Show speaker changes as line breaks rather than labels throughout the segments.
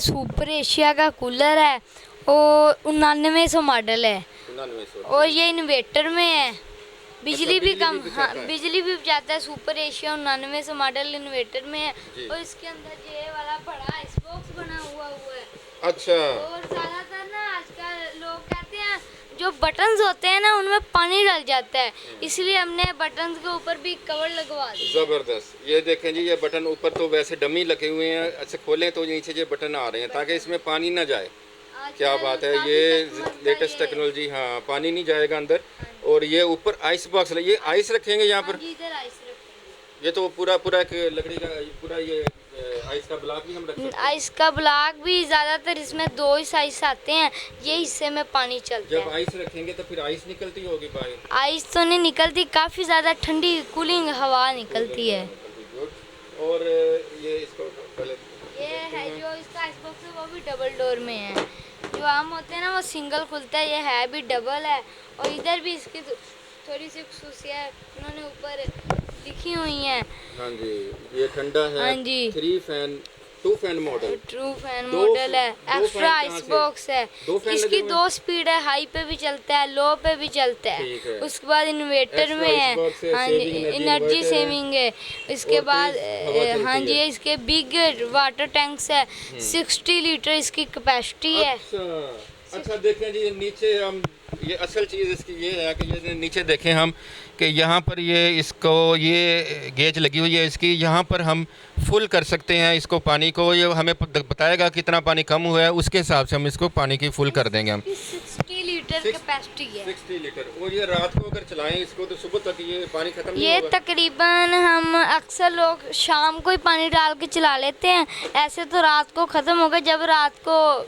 Super Asia का cooler है और 9900 मॉडल है
9900
और ये इन्वेटर में है। बिजली भी कम,
भी
हाँ
बचाता है।
बिजली भी बचाता है। सुपर एशिया 9900 मॉडल इन्वेटर में है
जी।
और इसके अंदर ये वाला बड़ा आइस बॉक्स बना हुआ है।
अच्छा
और ज़्यादातर ना आजकल लोग कहते हैं जो बटन्स होते हैं ना उनमें पानी डल जाता है, इसलिए हमने बटन्स के ऊपर भी कवर लगवा दिया।
जबरदस्त। ये देखें जी, ये बटन ऊपर तो वैसे डमी लगे हुए हैं, अच्छा खोलें तो नीचे ये बटन आ रहे हैं ताकि इसमें पानी ना जाए। क्या
आजकल
बात है,
काफी
ये
कस्टमर का
लेटेस्ट
ये-
टेक्नोलॉजी। हाँ, पानी नहीं जाएगा अंदर। और ये ऊपर आइस बॉक्स, ये आइस रखेंगे यहाँ
हाँ
पर।
जी, इधर आइस रखेंगे।
ये तो पूरा पूरा एक लकड़ी का पूरा ये आइस का ब्लॉक भी हम रख सकते हैं।
आइस का ब्लॉक भी ज़्यादातर इसमें 2 ही साइज आते हैं, ये हिस्से में पानी चलता
जब
है।
आइस रखेंगे तो फिर आइस निकलती होगी बाहर।
आइस तो नहीं निकलती, काफ़ी ज़्यादा ठंडी कूलिंग हवा निकलती है।
गुड। और ये इसको पहले
ये है जो इसका आइस बॉक्स है वो भी डबल डोर में है। जो आम होते हैं ना वो सिंगल खुलता है, ये है भी डबल है। और इधर भी इसकी थोड़ी सी खसूसियाँ उन्होंने ऊपर लिखी हुई हैं।
हाँ जी, ये ठंडा है।
हाँ जी।
3 fan 2 fan model.
True fan
दो
मॉडल है,
दो
एक्स्ट्रा
फैन कहाँ
आइस
से?
बॉक्स है।
2 फैन लगे
इसकी
हुए
2 स्पीड है, हाई पे भी चलता है, लो पे भी चलता
ठीक है।
है। उसके बाद इन्वर्टर
एक्स्ट्रा
में
आइस बॉक्स
है,
है,
हाँ
सेविंग
जी,
एनर्जी
एनर्जी
इन्वर्टर है।
सेविंग है। इसके
और
बाद
तेज हवा चलती
हाँ जी,
है।
इसके बिग वाटर टैंक्स है, 60 लीटर इसकी कैपेसिटी है।
अच्छा देखें जी, नीचे हम ये असल चीज़ इसकी ये है कि ये नीचे देखें हम कि यहाँ पर ये इसको ये गेज लगी हुई है इसकी, यहाँ पर हम फुल कर सकते हैं इसको पानी को। ये हमें बताएगा कितना पानी कम हुआ है, उसके हिसाब से हम इसको पानी की फुल कर देंगे हम।
60 लीटर कैपेसिटी है।
60 लीटर। और ये रात को अगर चलाएं इसको तो सुबह तक ये पानी खत्म नहीं
ये
होगा।
तकरीबन हम अक्सर लोग शाम को ही पानी डाल के चला लेते हैं, ऐसे तो रात को ख़त्म होगा। जब रात को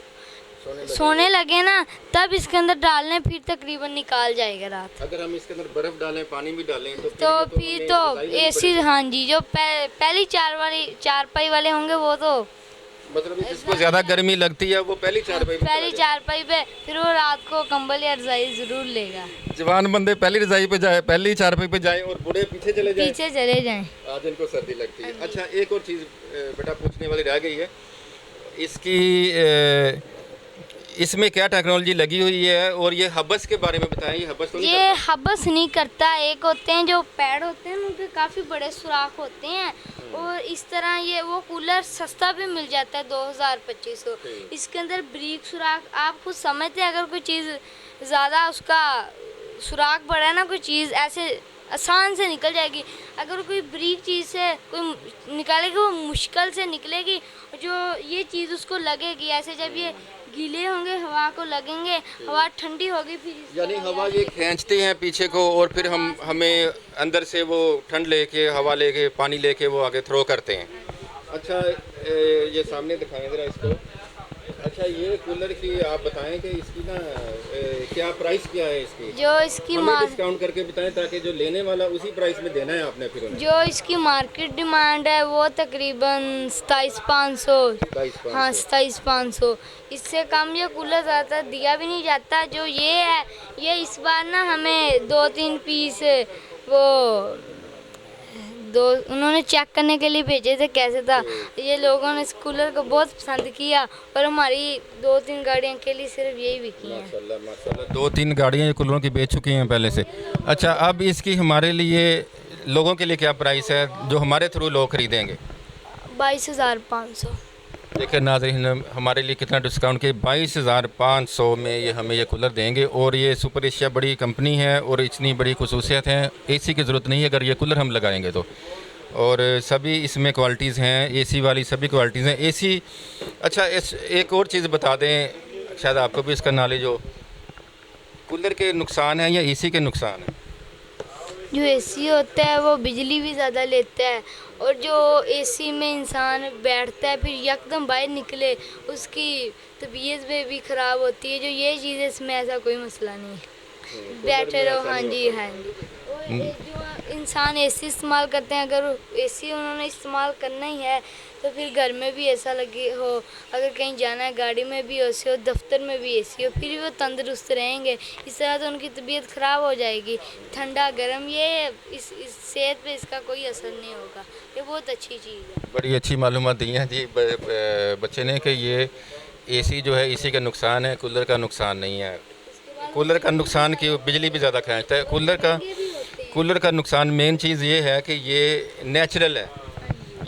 सोने लगे ना तब इसके अंदर डालने, फिर तकरीबन निकाल जाएगा रात।
अगर हम इसके अंदर बर्फ़ डालें, पानी भी डालें तो
तो
ये
फिर
हमें
तो
बताई देनी
एसी, हाँ जी, जो पहली चारपाई वाले होंगे वो तो
पड़ेगी। मतलब जिसको ज़्यादा गर्मी लगती है वो पहली चारपाई पे
पहली
चला जाए।
चारपाई पे, फिर वो रात को कंबल या रजाई ज़रूर लेगा।
जवान बंदे पहली रजाई पे जाए, पहली चारपाई पे जाए और बूढ़े पीछे चले जाए।
पीछे चले जाएं।
आज इनको सर्दी लगती है। अच्छा, एक और चीज़ बेटा पूछने वाली रह गई है, इसकी इसमें क्या टेक्नोलॉजी लगी हुई है और ये हबस के बारे में बताएं। ये हबस तो नहीं
ये हबस नहीं करता। एक होते हैं जो पैड होते हैं उनके काफ़ी बड़े सुराख होते हैं और इस तरह ये वो कूलर सस्ता भी मिल जाता है 2000-2500। इसके अंदर ब्रीक सुराख, आप खुद समझते हैं अगर कोई चीज़ ज़्यादा उसका सुराख बड़ा है ना, कोई चीज़ ऐसे आसान से निकल जाएगी। अगर कोई ब्रीक चीज़ से कोई निकालेगी वो मुश्किल से निकलेगी। जो ये चीज़ उसको लगेगी ऐसे, जब ये गीले होंगे हवा को लगेंगे, हवा ठंडी होगी, फिर
यानी हवा ये खींचते हैं पीछे को और फिर हमें अंदर से वो ठंड लेके, हवा लेके, पानी लेके वो आगे थ्रो करते हैं। अच्छा, ये सामने दिखाएं ज़रा इसको। अच्छा, ये कूलर की आप बताएं कि इसकी ना क्या प्राइस क्या है इसकी?
जो इसकी
हमें डिस्काउंट करके बताएं ताकि जो लेने वाला उसी प्राइस में देना है आपने फिर उन्हें।
जो इसकी मार्केट डिमांड है वो तकरीबन 27,500।
27,500।
हाँ 27,500। इससे कम ये कूलर ज़्यादातर दिया भी नहीं जाता। जो ये है ये इस बार ना हमें 2-3 पीस वो उन्होंने चेक करने के लिए भेजे थे कैसे था। ये लोगों ने इस कूलर को बहुत पसंद किया और हमारी 2-3 गाड़ियाँ के लिए सिर्फ यही बिकी हैं।
माशाल्लाह माशाल्लाह, 2-3 गाड़ियाँ कूलरों की बेच चुकी हैं पहले से। अच्छा, अब इसकी हमारे लिए लोगों के लिए क्या प्राइस है जो हमारे थ्रू लोग खरीदेंगे?
22,500।
देखिए नाज़रीन, हमारे लिए कितना डिस्काउंट के 22,500 में ये हमें ये कूलर देंगे। और ये सुपर एशिया बड़ी कंपनी है और इतनी बड़ी खसूसियत है, एसी की ज़रूरत नहीं है अगर ये कूलर हम लगाएंगे तो। और सभी इसमें क्वालिटीज़ हैं, एसी वाली सभी क्वालिटीज़ हैं। एसी, अच्छा एक और चीज़ बता दें, शायद आपको भी इसका नॉलेज हो, कूलर के नुकसान हैं या एसी के नुकसान हैं?
जो एसी होता है वो बिजली भी ज़्यादा लेता है और जो एसी में इंसान बैठता है फिर यकदम बाहर निकले उसकी तबीयत भी ख़राब होती है। जो ये चीज़ है इसमें ऐसा कोई मसला नहीं है, बैठे रहो। हाँ जी, हाँ जी। और ये जो इंसान एसी इस्तेमाल करते हैं, अगर एसी उन्होंने इस्तेमाल करना ही है तो फिर घर में भी ऐसा लगे हो, अगर कहीं जाना है गाड़ी में भी एसी हो, दफ्तर में भी एसी हो, फिर भी वो तंदुरुस्त रहेंगे। इस तरह तो उनकी तबीयत ख़राब हो जाएगी। ठंडा गर्म ये इस सेहत पे इसका कोई असर नहीं होगा। ये बहुत अच्छी चीज़ है।
बड़ी अच्छी मालूमात दी हैं जी बच्चे ने कि ये एसी जो है इसी का नुकसान है, कूलर का नुकसान नहीं है। कूलर का नुकसान कि बिजली भी ज़्यादा खींचता है। कूलर का नुकसान मेन चीज़ ये है कि ये नेचुरल है,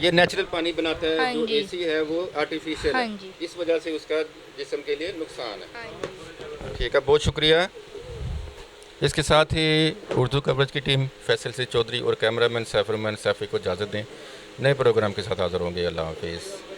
ये नेचुरल पानी बनाता है।
हाँ
जो
जी।
एसी है वो आर्टिफिशियल
हाँ
है,
जी।
इस वजह से उसका जिस्म के लिए नुकसान है।
हाँ जी।
ठीक है, बहुत शुक्रिया। इसके साथ ही उर्दू कवरेज की टीम फैसल से चौधरी और कैमरामैन सैफरमैन सैफी को इजाज़त दें। नए प्रोग्राम के साथ हाज़िर होंगे। अल्लाह हाफिज़।